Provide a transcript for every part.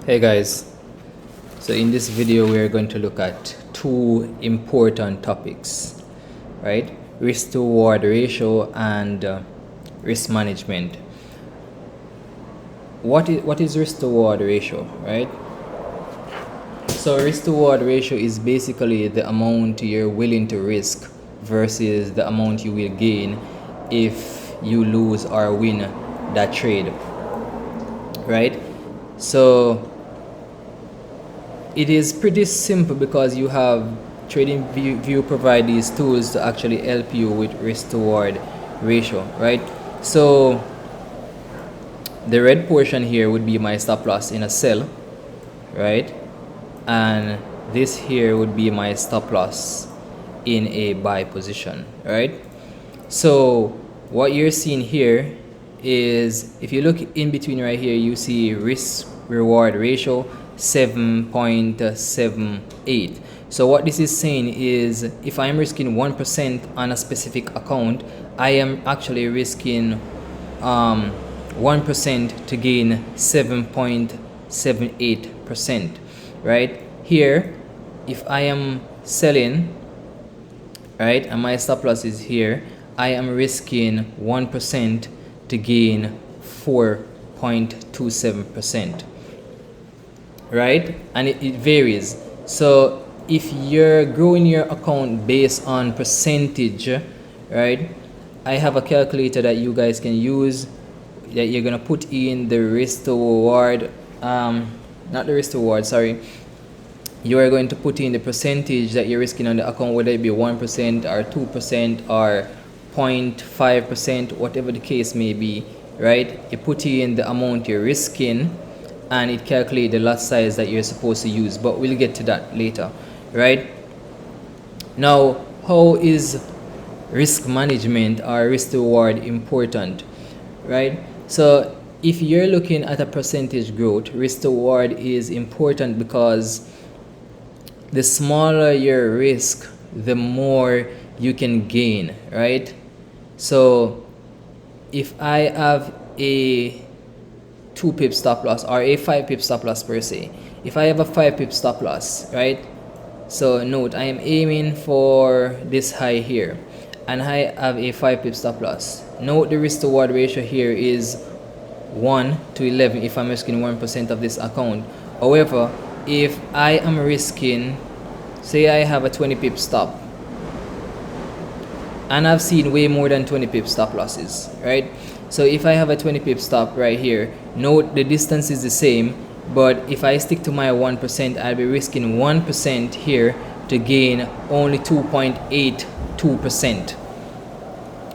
Hey guys, so in this video we are going to look at two important topics, right? Risk to reward ratio and risk management. What is risk to reward ratio, right? So risk to reward ratio is basically the amount you're willing to risk versus the amount you will gain if you lose or win that trade, right? So it is pretty simple because you have TradingView provide these tools to actually help you with risk to reward ratio, right? So the red portion here would be my stop loss in a sell, right? And this here would be my stop loss in a buy position, right? So what you're seeing here is, if you look in between right here, you see risk reward ratio 7.78. so what this is saying is, if I'm risking 1% on a specific account, I am actually risking 1% to gain 7.78%, right? Here, if I am selling, right, and my stop loss is here, I am risking 1% to gain 4.27%, right? And it varies. So if you're growing your account based on percentage, right, I have a calculator that you guys can use, that you're gonna put in the risk to reward, not the risk to reward, sorry. You are going to put in the percentage that you're risking on the account, whether it be 1% or 2% or 0.5%, whatever the case may be, right? You put in the amount you're risking and it calculates the lot size that you're supposed to use, but we'll get to that later, right? Now, how is risk management or risk to reward important, right? So if you're looking at a percentage growth, risk to reward is important because the smaller your risk, the more you can gain, right? So if I have a 2 pip stop loss or a 5 pip stop loss per se, if I have a 5 pip stop loss, right? So note, I am aiming for this high here and I have a 5 pip stop loss. Note the risk to reward ratio here is 1 to 11 if I'm risking 1% of this account. However, if I am risking, say I have a 20 pip stop, and I've seen way more than 20 pip stop losses, right? So if I have a 20 pip stop right here, note the distance is the same, but if I stick to my 1%, I'll be risking 1% here to gain only 2.82%,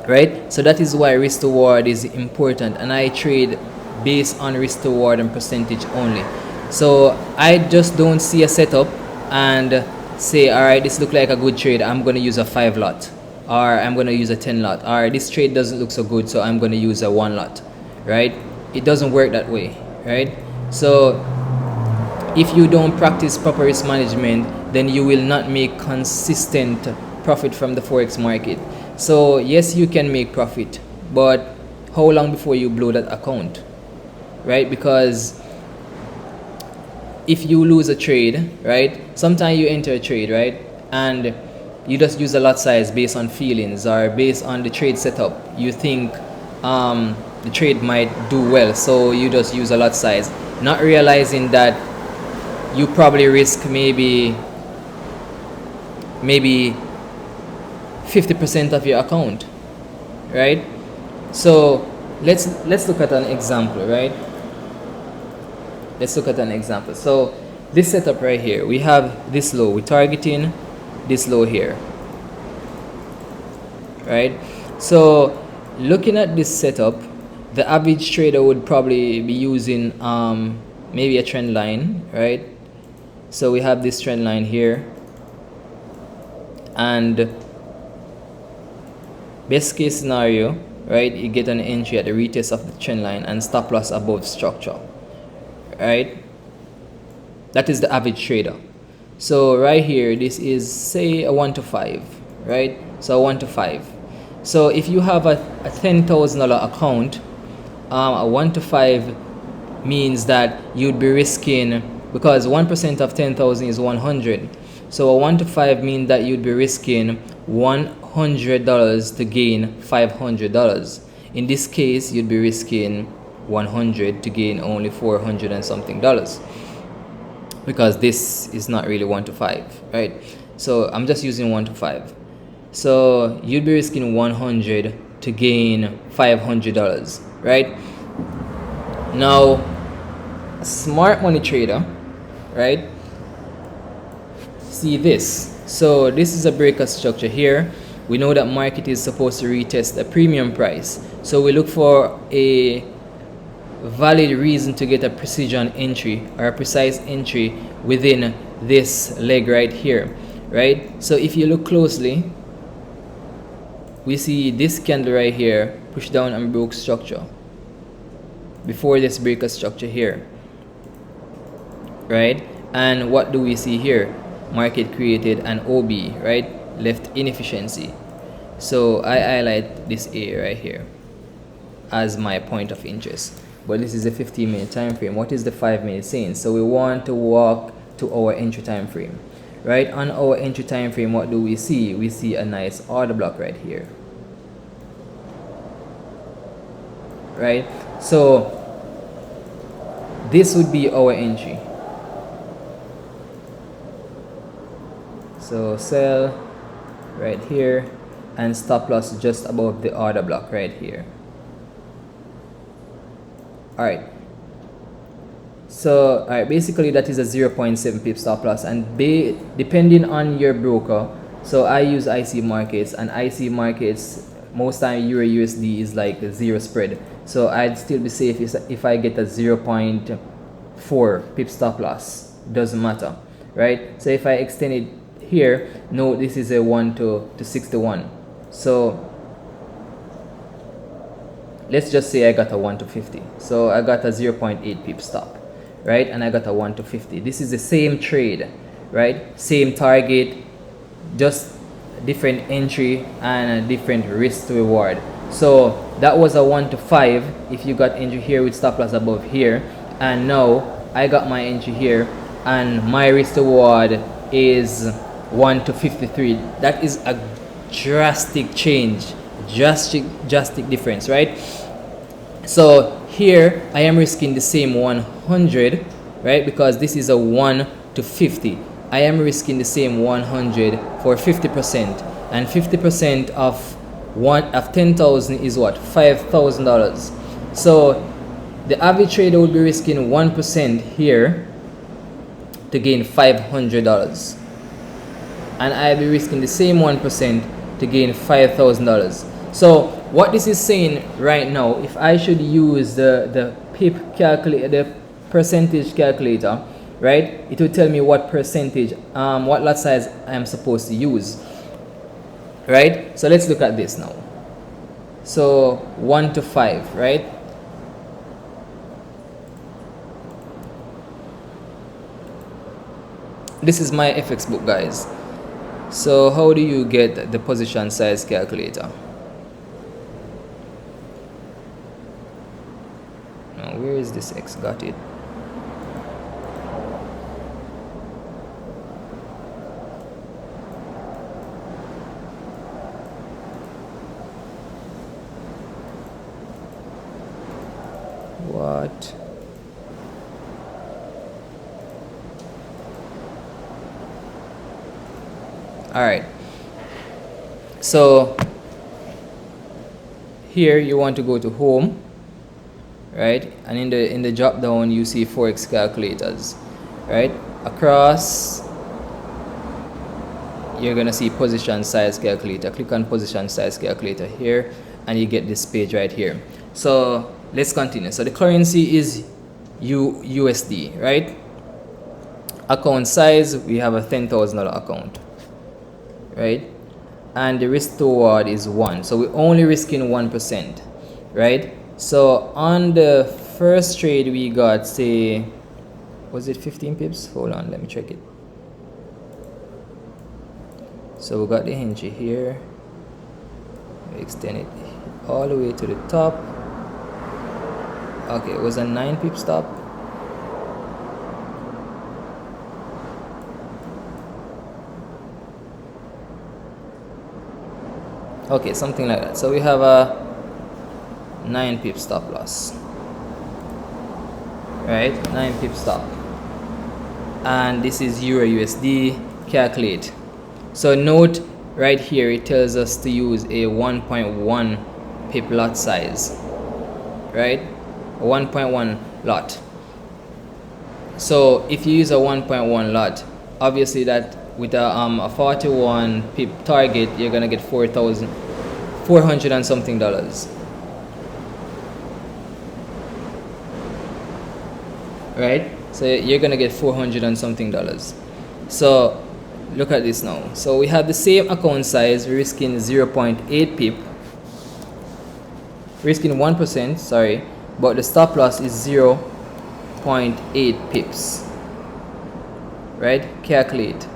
right? So that is why risk to reward is important, and I trade based on risk to reward and percentage only. So I just don't see a setup and say, all right, this looks like a good trade, I'm going to use a 5 lot, or I'm going to use a 10 lot, or this trade doesn't look so good, so I'm going to use a 1 lot, right? It doesn't work that way, right? So if you don't practice proper risk management, then you will not make consistent profit from the forex market. So yes, you can make profit, but how long before you blow that account, right? Because if you lose a trade, right, sometimes you enter a trade, right, and you just use a lot size based on feelings or based on the trade setup. You think the trade might do well, so you just use a lot size, not realizing that you probably risk maybe 50% of your account, right? So let's look at an example, right? Let's look at an example. So this setup right here, we have this low, we're targeting this low here, right? So looking at this setup, the average trader would probably be using maybe a trend line, right? So we have this trend line here, and best case scenario, right, you get an entry at the retest of the trend line and stop loss above structure, right? That is the average trader. So right here, this is say a 1 to 5, right? So a 1 to 5. So if you have a $10,000 account, a 1 to 5 means that you'd be risking, because 1% of 10,000 is 100. So a 1 to 5 means that you'd be risking $100 to gain $500. In this case, you'd be risking 100 to gain only 400 and something dollars, because this is not really 1 to 5, right? So I'm just using 1 to 5. So you'd be risking 100 to gain $500, right? Now, a smart money trader, right? See this. So this is a breaker structure here. We know that market is supposed to retest a premium price. So we look for a valid reason to get a precision entry or a precise entry within this leg right here, right? So if you look closely, we see this candle right here push down and broke structure before this breaker structure here, right? And what do we see here? Market created an OB, right? Left inefficiency. So I highlight this A right here as my point of interest. But this is a 15-minute time frame. What is the 5-minute saying? So we want to walk to our entry time frame, right? On our entry time frame, what do we see? We see a nice order block right here, right? So this would be our entry. So sell right here and stop loss just above the order block right here. All right, so basically that is a 0.7 pip stop loss, and depending on your broker. So I use IC markets, and IC markets most time Euro USD is like a zero spread, so I'd still be safe if I get a 0.4 pip stop loss. Doesn't matter, right? So if I extend it here, no, this is a 1 to 61. So let's just say I got a 1 to 50. So I got a 0.8 pip stop, right? And I got a 1 to 50. This is the same trade, right? Same target, just different entry and a different risk to reward. So that was a 1 to 5 if you got entry here with stop loss above here. And now I got my entry here and my risk to reward is 1 to 53. That is a drastic change, drastic difference, right? So here I am risking the same 100, right? Because this is a 1 to 50. I am risking the same 100 for 50%, and 50% of 10,000 is what? $5,000. So the average trader will be risking 1% here to gain $500, and I'll be risking the same 1% to gain $5,000. So what this is saying right now, if I should use the pip calculator, the percentage calculator, right, it will tell me what percentage, what lot size I'm supposed to use, right? So let's look at this now. So 1 to 5, right? This is my FX book, guys. So how do you get the position size calculator? Now, where is this X? Got it. What? All right, so here you want to go to home, right? And in the drop down you see forex calculators, right? Across you're gonna see position size calculator. Click on position size calculator here and you get this page right here. So let's continue. So the currency is USD, right? Account size, we have a $10,000 account, right? And the risk to reward is 1, so we're only risking 1%, right? So on the first trade we got, say, was it 15 pips? Hold on, let me check it. So we got the entry here, we extend it all the way to the top, Okay, it was a 9 pip stop. Okay, something like that. So we have a 9 pip stop loss, right? 9 pip stop, and this is Euro USD. Calculate. So note right here, it tells us to use a 1.1 pip lot size, right? A 1.1 lot. So if you use a 1.1 lot, obviously that with a 41 pip target, you're gonna get 400 and something dollars, right? So you're gonna get 400 and something dollars. So look at this now. So we have the same account size, we're risking 0.8 pip, risking 1%, sorry, but the stop loss is 0.8 pips, right? Calculate.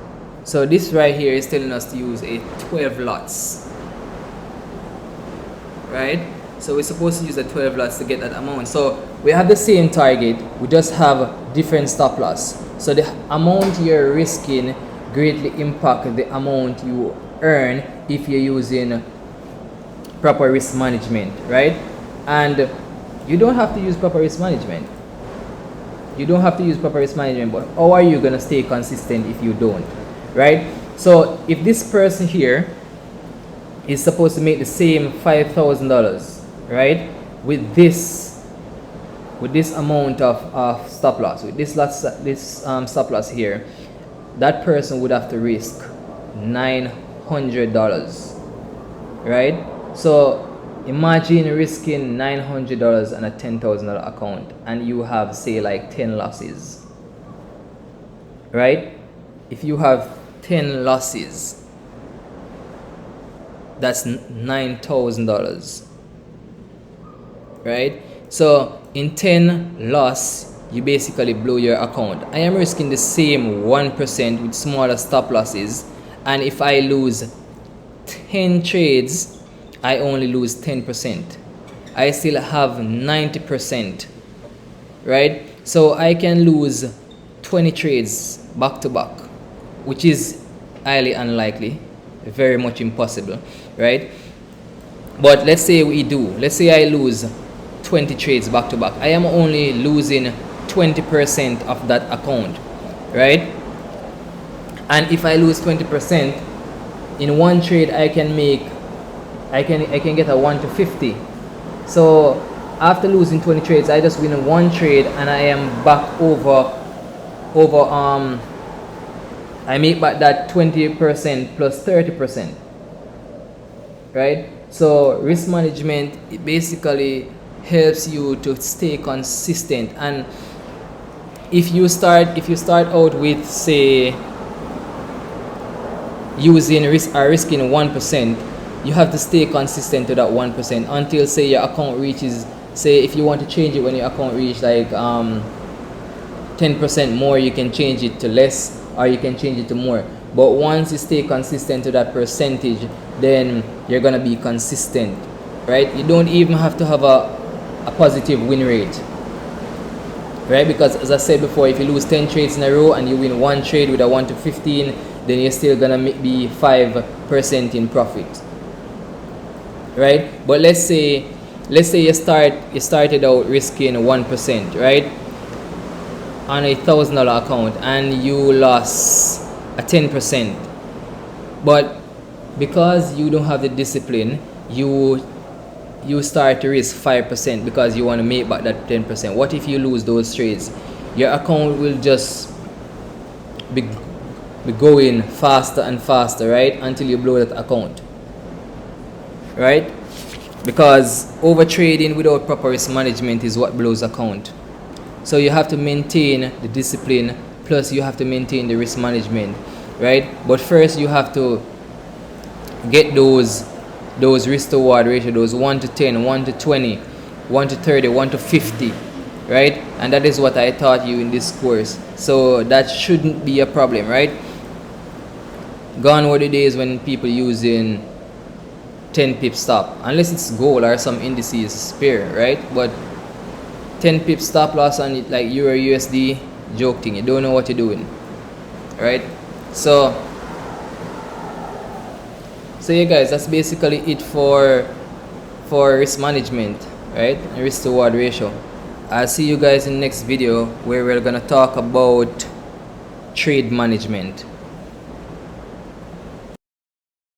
So this right here is telling us to use a 12 lots, right? So we're supposed to use the 12 lots to get that amount. So we have the same target, we just have different stop loss. So the amount you're risking greatly impact the amount you earn if you're using proper risk management, right? And you don't have to use proper risk management. You don't have to use proper risk management, but how are you gonna stay consistent if you don't, right? So if this person here is supposed to make the same $5,000, right, with this amount of stop loss, with this stop loss here, that person would have to risk $900, right? So imagine risking $900 on a $10,000 account, and you have, say, like 10 losses, right? If you have 10 losses, that's $9,000, right? So in 10 loss, you basically blow your account. I am risking the same 1% with smaller stop losses, and if I lose 10 trades, I only lose 10%. I still have 90%, right? So I can lose 20 trades back to back, which is highly unlikely, very much impossible, right? But let's say we do. Let's say I lose 20 trades back to back. I am only losing 20% of that account, right? And if I lose 20% in one trade, I can get a 1 to 50. So after losing 20 trades, I just win one trade and I am back over I make back that 20% plus 30%, right? So risk management, it basically helps you to stay consistent. And if you start out with, say, risking 1%, you have to stay consistent to that 1% until, say, your account reaches, say, if you want to change it when your account reaches like 10% more, you can change it to less, or you can change it to more. But once you stay consistent to that percentage, then you're gonna be consistent, right? You don't even have to have a positive win rate, right? Because as I said before, if you lose 10 trades in a row and you win one trade with a 1 to 15, then you're still gonna be 5% in profit, right? But let's say you started out risking 1%, right, on a $1,000 account, and you lost a 10%. But because you don't have the discipline, you start to risk 5% because you want to make back that 10%. What if you lose those trades? Your account will just be going faster and faster, right, until you blow that account, right? Because over trading without proper risk management is what blows account. So you have to maintain the discipline, plus you have to maintain the risk management, right? But first you have to get those risk to reward ratio, those 1 to 10, 1 to 20, 1 to 30, 1 to 50, right? And that is what I taught you in this course. So that shouldn't be a problem, right? Gone were the days when people using 10 pip stop, unless it's gold or some indices spare, right? But 10 pips stop loss on it like Euro USD, joke thing. You don't know what you're doing, right? So yeah guys, that's basically it for risk management, right? And risk to reward ratio. I'll see you guys in the next video where we're gonna talk about trade management.